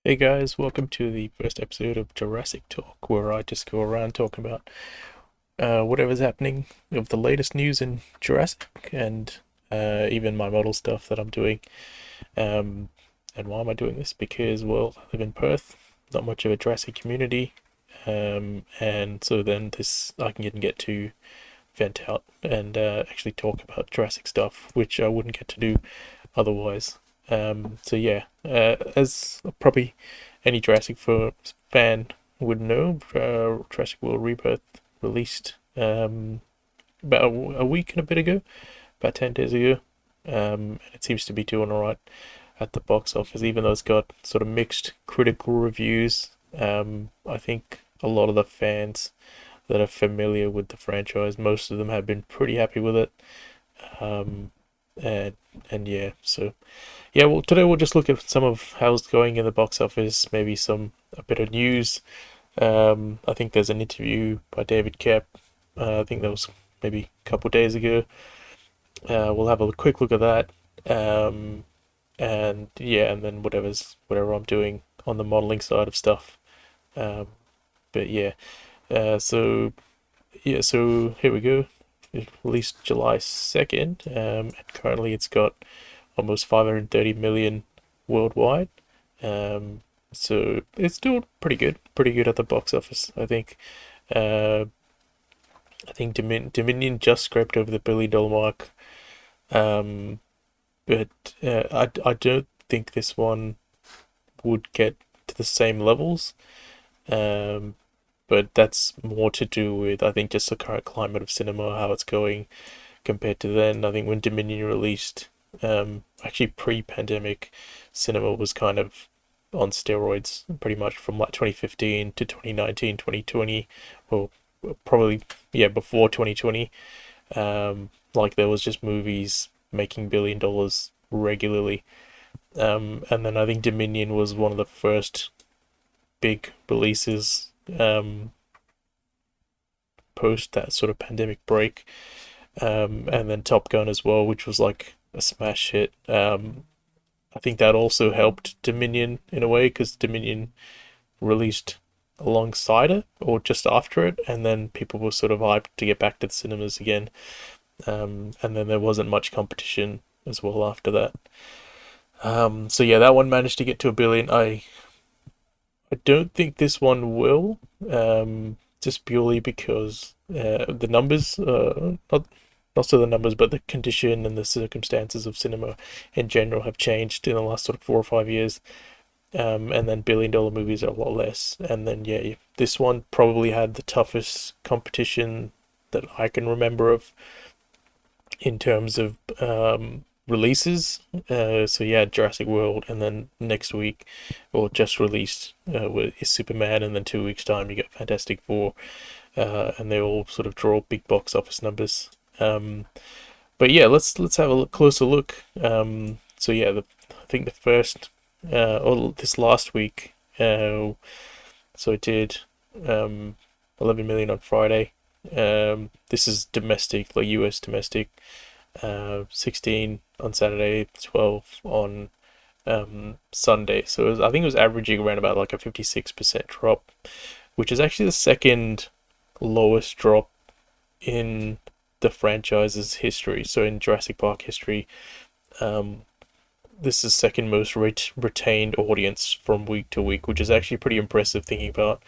Hey guys, welcome to the first episode of Jurassic Talk, where I just go around talking about whatever's happening of the latest news in Jurassic and even my model stuff that I'm doing. Um, and why am I doing this? Because, well, I live in Perth, not much of a Jurassic community, and so then this I can get to vent out and actually talk about Jurassic stuff, which I wouldn't get to do otherwise. So yeah, as probably any Jurassic fan would know, Jurassic World Rebirth released about a week and a bit ago, about 10 days ago. And it seems to be doing alright at the box office, even though it's got sort of mixed critical reviews. I think a lot of the fans that are familiar with the franchise, most of them have been pretty happy with it. Um, and and yeah, so yeah, well, today we'll just look at some of how it's going in the box office, maybe a bit of news. I think there's an interview by David Koepp. I think that was maybe a couple of days ago. We'll have a quick look at that. Um, and yeah, and then whatever I'm doing on the modeling side of stuff. Um, but yeah, so yeah, so here we go. It released July 2nd, and currently it's got almost 530 million worldwide. Um, so it's still pretty good at the box office. Uh, I think Dominion just scraped over the $1 billion mark. Um, but I don't think this one would get to the same levels. Um, but that's more to do with, I think, just the current climate of cinema, how it's going compared to then. I think when Dominion released, actually pre-pandemic, cinema was kind of on steroids pretty much from like 2015 to 2019, 2020, or probably, yeah, before 2020. Like there was just movies making $1 billion regularly. And then I think Dominion was one of the first big releases post that sort of pandemic break. And then Top Gun as well, which was like a smash hit. I think that also helped Dominion in a way because Dominion released alongside it or just after it, and then people were sort of hyped to get back to the cinemas again. And then there wasn't much competition as well after that. So yeah, that one managed to get to $1 billion. I don't think this one will, just purely because the numbers, not so the numbers, but the condition and the circumstances of cinema in general have changed in the last sort of 4 or 5 years. And then $1 billion movies are a lot less. And then yeah, this one probably had the toughest competition that I can remember of in terms of releases. So yeah, Jurassic World, and then next week, or just released, is Superman, and then 2 weeks time you get Fantastic Four, and they all sort of draw big box office numbers. But yeah, let's have a closer look. So yeah, I think the first, or this last week, so it did 11 million on Friday. This is domestic, like US domestic. 16 on Saturday, 12 on Sunday. So I think it was averaging around about like a 56% drop, which is actually the second lowest drop in the franchise's history. So in Jurassic Park history, um, this is second most retained audience from week to week, which is actually pretty impressive thinking about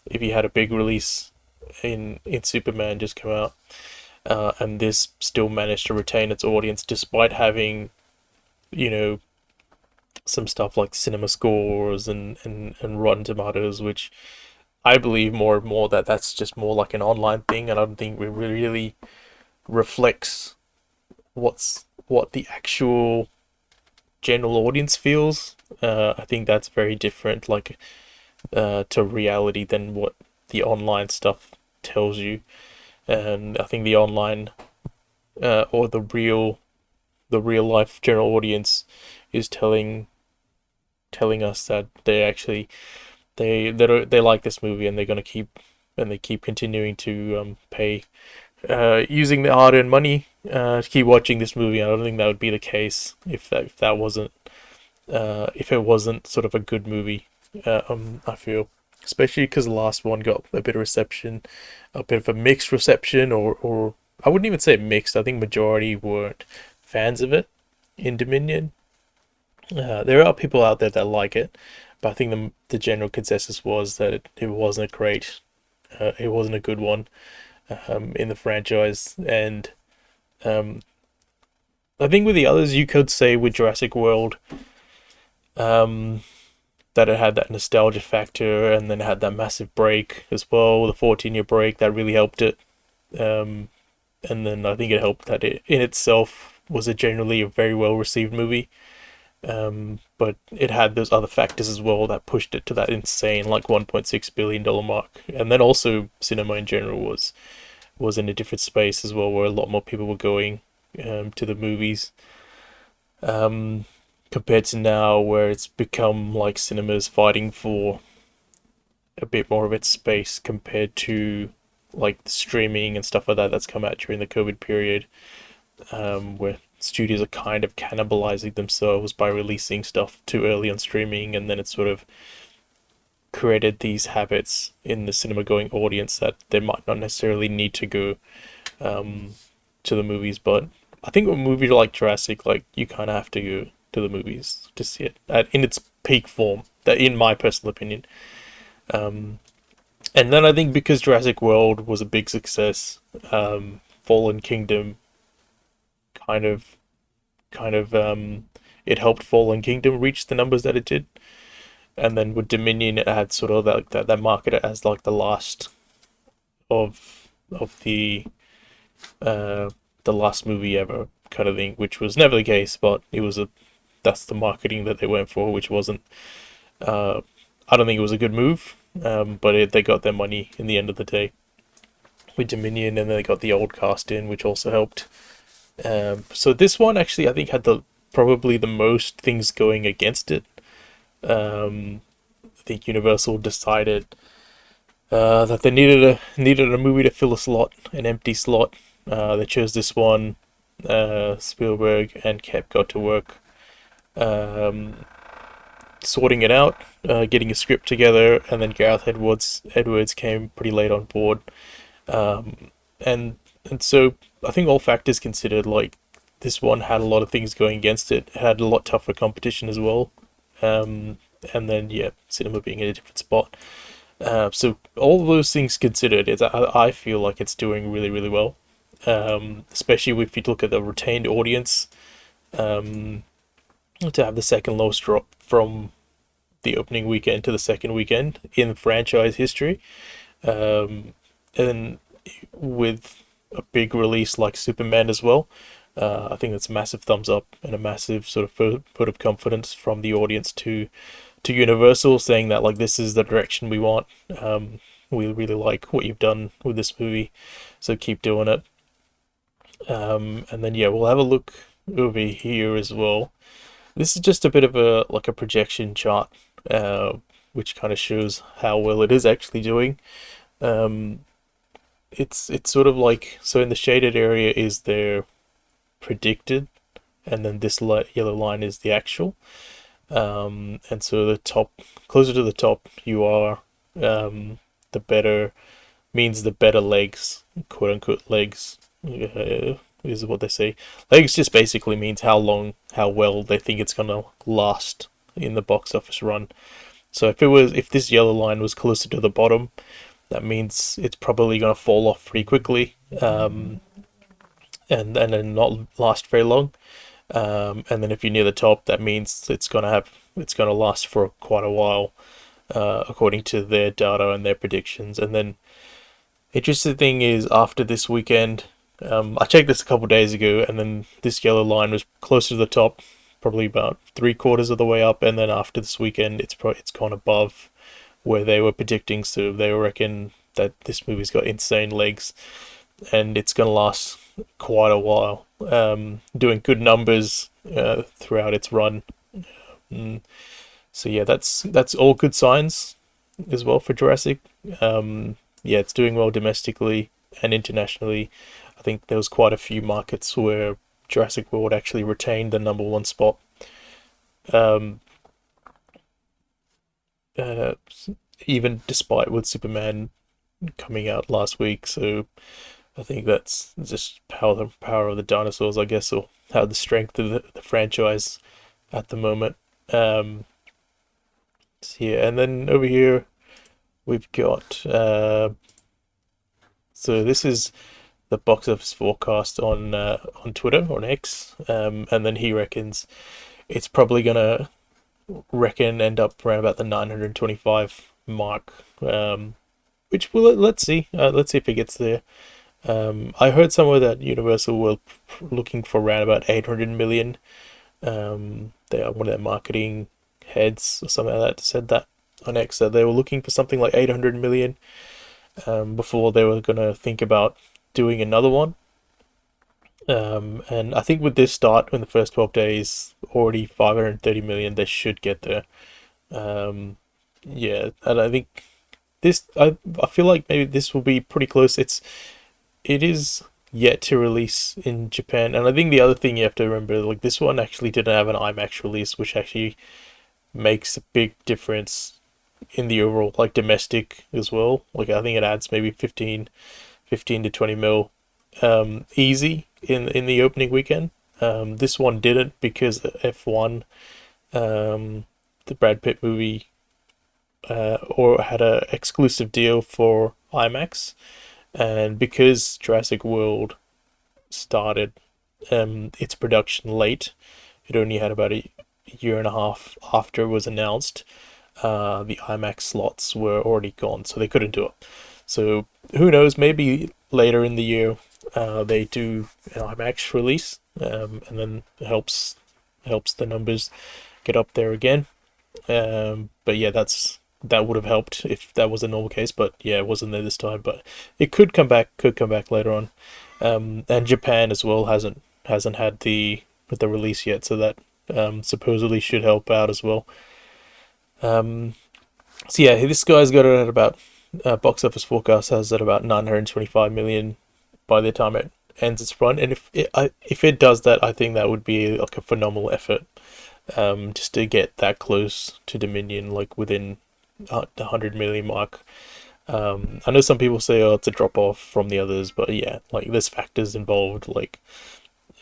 if you had a big release in Superman just come out, and this still managed to retain its audience despite having, you know, some stuff like cinema scores and Rotten Tomatoes, which I believe more and more that that's just more like an online thing, and I don't think it really reflects what the actual general audience feels. I think that's very different, like to reality than what the online stuff tells you. And I think the online, or the real life general audience is telling us that they actually they like this movie, and they're gonna keep continuing to pay, using their hard-earned money, to keep watching this movie. I don't think that would be the case if that wasn't, if it wasn't sort of a good movie. I feel, especially because the last one got a bit of reception, a bit of a mixed reception, or I wouldn't even say mixed. I think majority weren't fans of it in Dominion. There are people out there that like it, but I think the general consensus was that it wasn't a great, it wasn't a good one in the franchise, and um, I think with the others you could say with Jurassic World, um, that it had that nostalgia factor, and then it had that massive break as well, the 14-year break that really helped it. Um, and then I think it helped that it in itself was a generally a very well received movie. But it had those other factors as well that pushed it to that insane like $1.6 billion mark. And then also cinema in general was in a different space as well, where a lot more people were going to the movies. Um, Compared to now, where it's become like cinemas fighting for a bit more of its space compared to like the streaming and stuff like that that's come out during the COVID period, where studios are kind of cannibalizing themselves by releasing stuff too early on streaming, and then it's sort of created these habits in the cinema going audience that they might not necessarily need to go um, to the movies. But I think with a movie like Jurassic, like you kind of have to go to the movies to see it in its peak form. That, in my personal opinion. Um, and then I think because Jurassic World was a big success, Fallen Kingdom kind of it helped Fallen Kingdom reach the numbers that it did. And then with Dominion, it had sort of that market as like the last of the last movie ever kind of thing, which was never the case, but it was a that's the marketing that they went for, which wasn't. Uh, I don't think it was a good move, but they got their money in the end of the day with Dominion, and then they got the old cast in, which also helped. So this one actually, I think, had the probably the most things going against it. I think Universal decided that they needed a movie to fill a slot, an empty slot. They chose this one. Spielberg and Koepp got to work sorting it out, getting a script together, and then Gareth Edwards came pretty late on board. Um, and so I think all factors considered, like this one had a lot of things going against it. It had a lot tougher competition as well. Um, and then yeah, cinema being in a different spot. So all those things considered, I feel like it's doing really really well. Especially if you look at the retained audience. Um, to have the second lowest drop from the opening weekend to the second weekend in franchise history. Um, and with a big release like Superman as well, I think that's a massive thumbs up and a massive sort of vote of confidence from the audience to Universal, saying that like this is the direction we want. We really like what you've done with this movie, so keep doing it. And then yeah, we'll have a look over here as well. This is just a bit of a like a projection chart, which kind of shows how well it is actually doing. Um, it's sort of like, so in the shaded area is their predicted, and then this light yellow line is the actual. And so the top, closer to the top you are, the better means the better legs, quote unquote legs, is what they say. Legs just basically means how well they think it's gonna last in the box office run. So if this yellow line was closer to the bottom, that means it's probably gonna fall off pretty quickly, and then not last very long. And then if you're near the top, that means it's gonna last for quite a while, according to their data and their predictions. And then interesting thing is, after this weekend, I checked this a couple days ago, and then this yellow line was closer to the top, probably about 3/4 of the way up, and then after this weekend, it's gone above where they were predicting. So they reckon that this movie's got insane legs, and it's gonna last quite a while, doing good numbers throughout its run. Mm. So yeah, that's all good signs as well for Jurassic. Yeah, it's doing well domestically and internationally. I think there was quite a few markets where Jurassic World actually retained the number one spot. Um, uh, even despite with Superman coming out last week. So I think that's just power of the dinosaurs, I guess, or how the strength of the franchise at the moment. Um, so yeah, and then over here we've got so this is the box office forecast on Twitter on X, and then he reckons it's probably gonna end up around about the 925 mark. Which will let's see. Let's see if it gets there. I heard somewhere that Universal were looking for around about 800 million. They are one of their marketing heads or something like that said that on X that they were looking for something like 800 million before they were gonna think about doing another one. And I think with this start in the first 12 days, already 530 million, they should get there. Yeah, and I think I feel like maybe this will be pretty close. It is yet to release in Japan, and I think the other thing you have to remember, like this one actually didn't have an IMAX release, which actually makes a big difference in the overall like domestic as well. Like I think it adds maybe 15 to 20 mil easy in the opening weekend. This one didn't because F1, the Brad Pitt movie, or had a exclusive deal for IMAX, and because Jurassic World started its production late, it only had about a year and a half after it was announced. The IMAX slots were already gone, so they couldn't do it. So who knows? Maybe later in the year they do an IMAX release, and then it helps the numbers get up there again. But yeah, that would have helped if that was a normal case. But yeah, it wasn't there this time. But it could come back. Could come back later on. And Japan as well hasn't had the release yet, so that supposedly should help out as well. So yeah, this guy's got it at about box office forecast has at about 925 million by the time it ends its run, and if it does that, I think that would be like a phenomenal effort, just to get that close to Dominion, like within the 100 million mark. I know some people say, oh, it's a drop off from the others, but yeah, like there's factors involved, like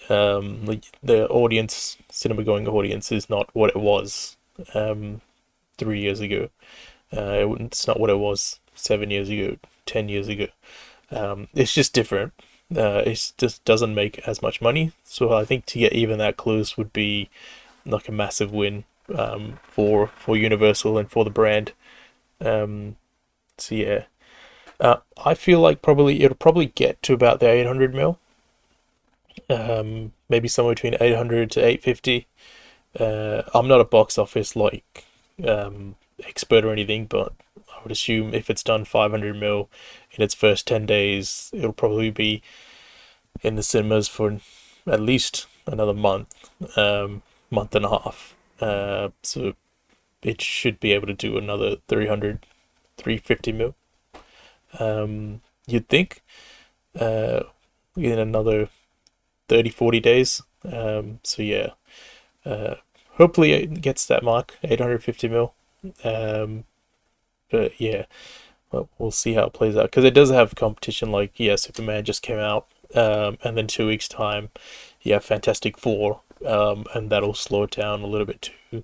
the audience, cinema going audience is not what it was 3 years ago. It's not what it was 7 years ago, 10 years ago. It's just different. It just doesn't make as much money. So I think to get even that close would be like a massive win for Universal and for the brand. So yeah, I feel like probably it'll probably get to about the 800 mil. Maybe somewhere between 800 to 850. I'm not a box office expert or anything, but I would assume if it's done 500 mil in its first 10 days, it'll probably be in the cinemas for at least another month and a half. So it should be able to do another 300, 350 mil. You'd think in another 30, 40 days. So yeah, hopefully it gets that mark, 850 mil. But yeah, well, we'll see how it plays out because it does have competition. Like yeah, Superman just came out, and then 2 weeks time, yeah, Fantastic Four, and that'll slow it down a little bit too.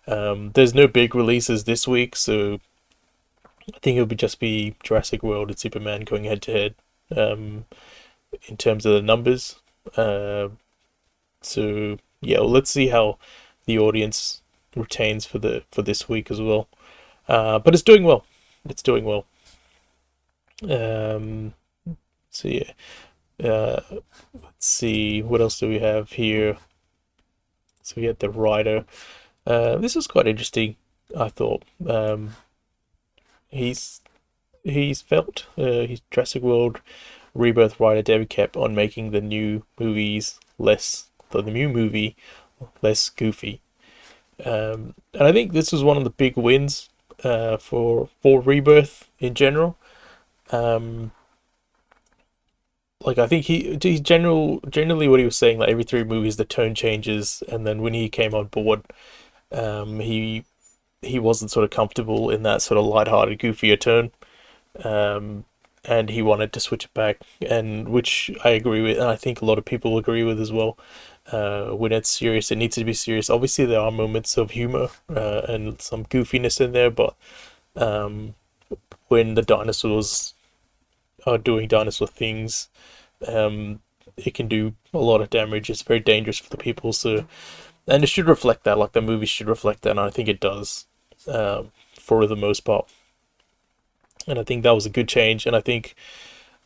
There's no big releases this week, so I think it'll just be Jurassic World and Superman going head to head, in terms of the numbers. So yeah, well, let's see how the audience retains for this week as well. But it's doing well. It's doing well. Um, so yeah. Let's see what else do we have here. So we had the writer. This is quite interesting. I thought he's felt his Jurassic World Rebirth writer David Koepp on making the new movie less goofy. And I think this was one of the big wins for Rebirth in general. Um, like I think generally what he was saying, like every 3 movies the tone changes, and then when he came on board, he he wasn't sort of comfortable in that sort of light-hearted, goofier tone, um, and he wanted to switch it back, and which I agree with, and I think a lot of people agree with as well. When it's serious, it needs to be serious. Obviously, there are moments of humor and some goofiness in there, but um, when the dinosaurs are doing dinosaur things, it can do a lot of damage. It's very dangerous for the people. So, and it should reflect that. Like the movie should reflect that, and I think it does for the most part. And I think that was a good change. And I think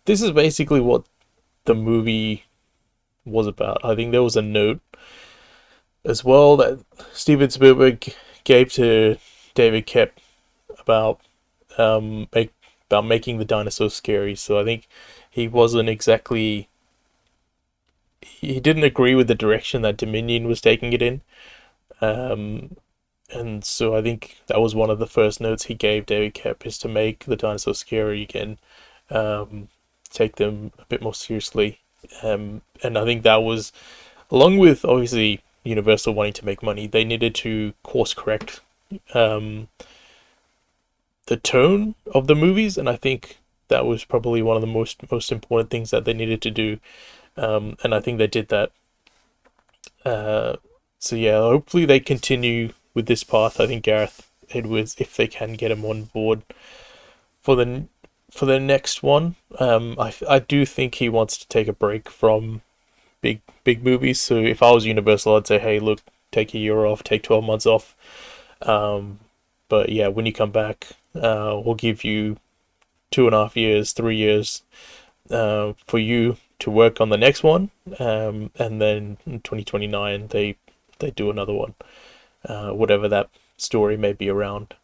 this is basically what the movie was about. I think there was a note as well that Steven Spielberg gave to David Koepp about make about making the dinosaurs scary. So I think he wasn't exactly he didn't agree with the direction that Dominion was taking it in. Um, and so I think that was one of the first notes he gave David Koepp is to make the dinosaurs scary again, um, take them a bit more seriously. And I think that was, along with obviously Universal wanting to make money, they needed to course correct um, the tone of the movies, and I think that was probably one of the most important things that they needed to do. And I think they did that. Uh, so yeah, hopefully they continue with this path. I think Gareth Edwards, if they can get him on board for the next one, I do think he wants to take a break from big movies. So if I was Universal, I'd say, hey, look, take a year off, take 12 months off. Um, but yeah, when you come back, we'll give you 2.5 years, 3 years for you to work on the next one, and then in 2029 they do another one, whatever that story may be around.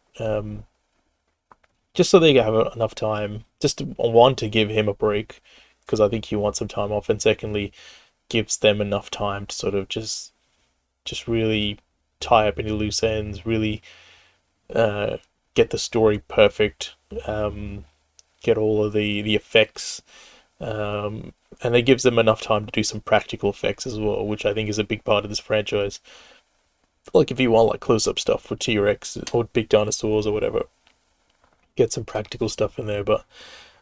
Just so they have enough time, just to, one, to give him a break, because I think he wants some time off, and secondly, gives them enough time to sort of just really tie up any loose ends, really get the story perfect, get all of the effects, and it gives them enough time to do some practical effects as well, which I think is a big part of this franchise. Like if you want like close up stuff for T-Rex or big dinosaurs or whatever, get some practical stuff in there. But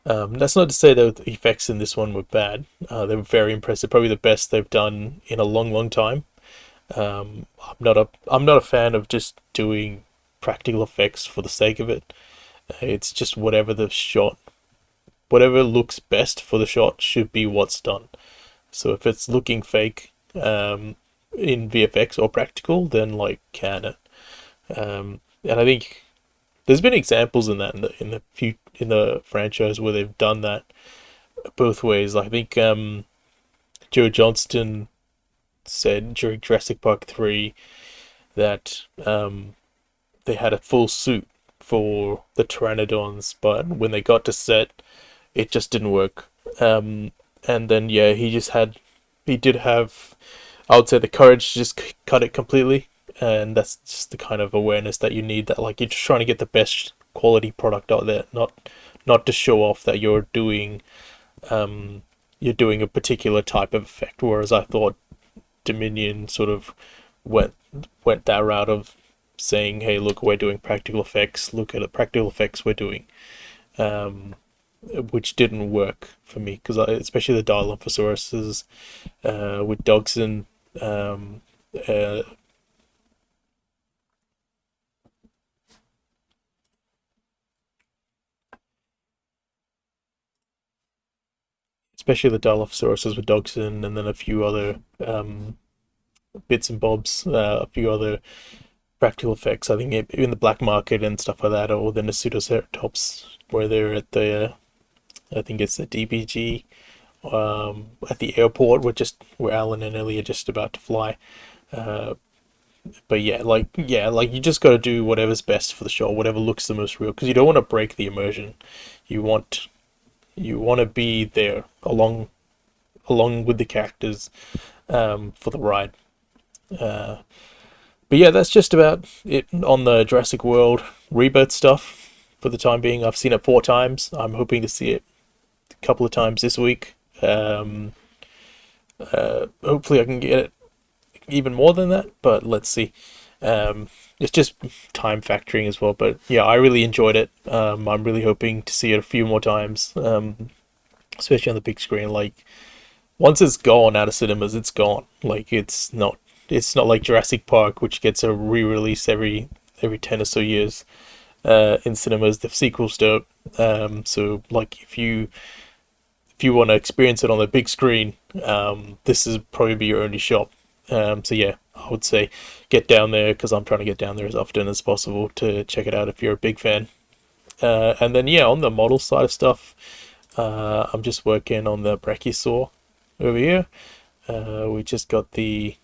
that's not to say that the effects in this one were bad. They were very impressive, probably the best they've done in a long time. I'm not a fan of just doing practical effects for the sake of it. It's just whatever looks best for the shot should be what's done. So if it's looking fake in VFX or practical, then like can it? And I think there's been examples in that in the franchise where they've done that both ways. I think Joe Johnston said during Jurassic Park 3 that they had a full suit for the pteranodons, but when they got to set, it just didn't work. And then yeah, he did have, I would say, the courage to just cut it completely, and that's just the kind of awareness that you need. That like you're just trying to get the best quality product out there, not to show off that you're doing a particular type of effect. Whereas I thought Dominion sort of went that route of saying, hey, look, we're doing practical effects. Look at the practical effects we're doing. Which didn't work for me because especially the Dilophosaurus with Dogson, uh, especially the Dilophosaurus with Dogson, and then a few other bits and bobs, a few other practical effects. I think in the black market and stuff like that, or then the Pseudoceratops where they're at the I think it's the DBG at the airport. Where Alan and Ellie are just about to fly. Uh, but yeah, like you just got to do whatever's best for the shot, whatever looks the most real, because you don't want to break the immersion. You want to be there along with the characters for the ride. Uh, but yeah, that's just about it on the Jurassic World Rebirth stuff for the time being. I've seen it 4 times. I'm hoping to see it a couple of times this week. Hopefully, I can get it even more than that, but let's see. Um, it's just time factoring as well. But yeah, I really enjoyed it. I'm really hoping to see it a few more times, especially on the big screen. Like once it's gone out of cinemas, it's gone. Like it's not like Jurassic Park, which gets a re-release every 10 or so years in cinemas. The sequels don't. So like if you want to experience it on the big screen, this is probably be your only shot. So yeah, I would say get down there because I'm trying to get down there as often as possible to check it out if you're a big fan. And then yeah, on the model side of stuff, I'm just working on the Brachiosaur over here. We just got the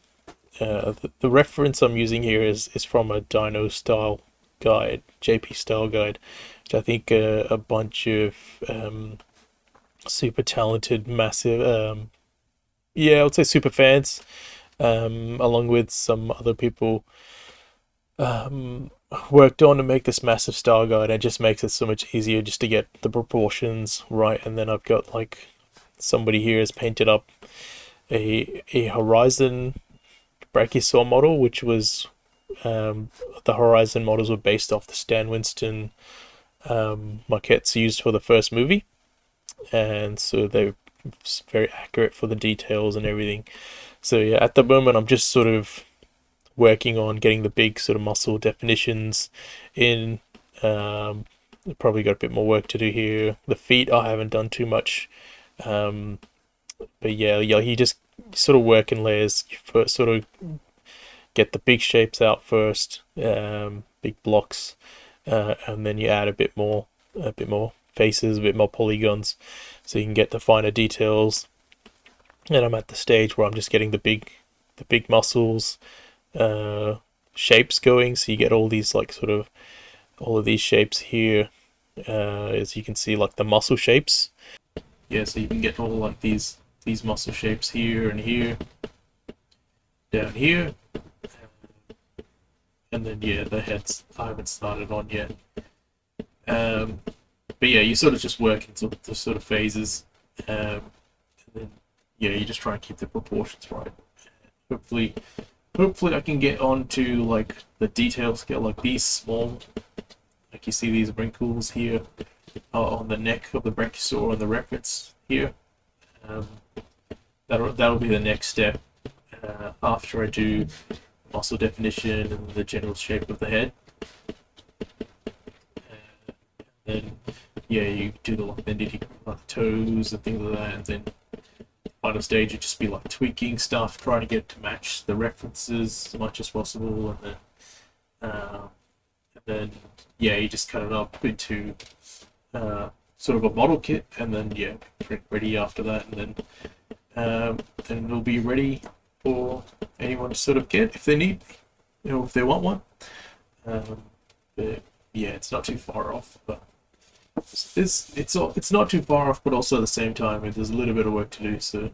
reference I'm using here is from a Dino style guide, JP style guide, which I think a bunch of super talented, massive, yeah, I would say super fans, along with some other people, um, worked on to make this massive style guide. It just makes it so much easier just to get the proportions right. And then I've got like somebody here has painted up a Horizon Brachiosaur model, which was the Horizon models were based off the Stan Winston maquettes used for the first movie, and so they're very accurate for the details and everything. So yeah, at the moment I'm just sort of working on getting the big sort of muscle definitions in. Probably got a bit more work to do here. The feet I haven't done too much, um, but yeah, you just sort of work in layers. You first sort of get the big shapes out first, big blocks, and then you add a bit more faces, a bit more polygons, so you can get the finer details. And I'm at the stage where I'm just getting the big muscles, shapes going. So you get all these like sort of all of these shapes here, as you can see, like the muscle shapes. Yeah, so you can get all like these muscle shapes here and here, down here, and then yeah, the heads I haven't started on yet. Um, but yeah, you sort of just work into the sort of phases, and then yeah, you just try and keep the proportions right. Hopefully, hopefully I can get onto like the details, get like these small, like you see these wrinkles here on the neck of the Brachiosaur on the reference here. Um, that'll be the next step after I do muscle definition and the general shape of the head. Then yeah, you do the like the nitty like the toes and things like that, and then final stage would just be like tweaking stuff, trying to get to match the references as much as possible, and then yeah, you just cut it up into sort of a model kit, and then yeah, print ready after that, and then it'll be ready for anyone to sort of get if they need, you know, if they want one. But yeah, it's not too far off, but it's not too far off, but also at the same time, there's a little bit of work to do. So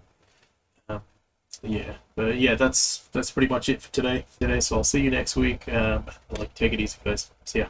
um, yeah, but yeah, that's pretty much it for today. So I'll see you next week. Like take it easy, guys. See ya.